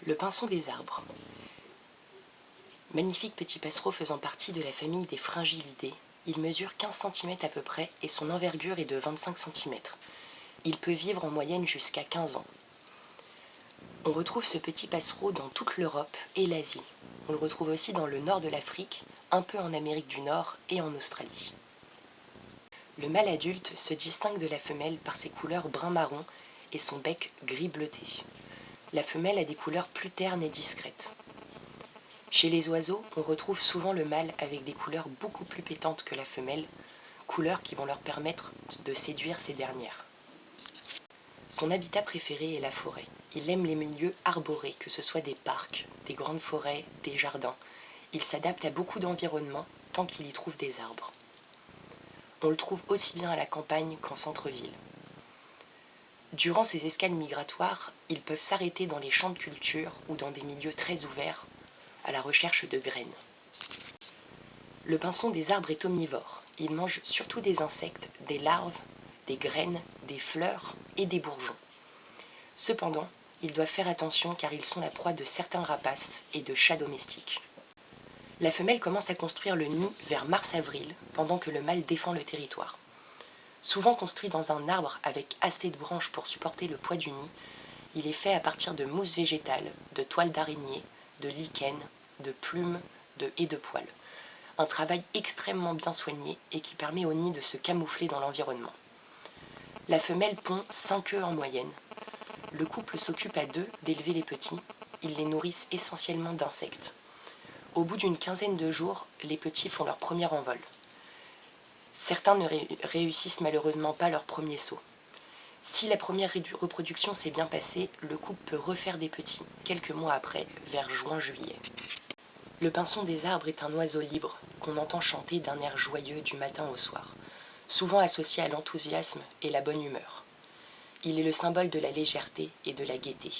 Le pinson des arbres. Magnifique petit passereau faisant partie de la famille des Fringillidés, il mesure 15 cm à peu près et son envergure est de 25 cm. Il peut vivre en moyenne jusqu'à 15 ans. On retrouve ce petit passereau dans toute l'Europe et l'Asie. On le retrouve aussi dans le nord de l'Afrique, un peu en Amérique du Nord et en Australie. Le mâle adulte se distingue de la femelle par ses couleurs brun-marron et son bec gris bleuté. La femelle a des couleurs plus ternes et discrètes. Chez les oiseaux, on retrouve souvent le mâle avec des couleurs beaucoup plus pétantes que la femelle, couleurs qui vont leur permettre de séduire ces dernières. Son habitat préféré est la forêt. Il aime les milieux arborés, que ce soit des parcs, des grandes forêts, des jardins. Il s'adapte à beaucoup d'environnements tant qu'il y trouve des arbres. On le trouve aussi bien à la campagne qu'en centre-ville. Durant ces escales migratoires, ils peuvent s'arrêter dans les champs de culture ou dans des milieux très ouverts à la recherche de graines. Le pinson des arbres est omnivore. Il mange surtout des insectes, des larves, des graines, des fleurs et des bourgeons. Cependant, ils doivent faire attention car ils sont la proie de certains rapaces et de chats domestiques. La femelle commence à construire le nid vers mars-avril, pendant que le mâle défend le territoire. Souvent construit dans un arbre avec assez de branches pour supporter le poids du nid, il est fait à partir de mousse végétale, de toiles d'araignée, de lichen, de plumes et de poils. Un travail extrêmement bien soigné et qui permet au nid de se camoufler dans l'environnement. La femelle pond 5 œufs en moyenne. Le couple s'occupe à deux d'élever les petits. Ils les nourrissent essentiellement d'insectes. Au bout d'une quinzaine de jours, les petits font leur premier envol. Certains ne réussissent malheureusement pas leur premier saut. Si la première reproduction s'est bien passée, le couple peut refaire des petits quelques mois après, vers juin-juillet. Le pinson des arbres est un oiseau libre qu'on entend chanter d'un air joyeux du matin au soir, souvent associé à l'enthousiasme et la bonne humeur. Il est le symbole de la légèreté et de la gaieté.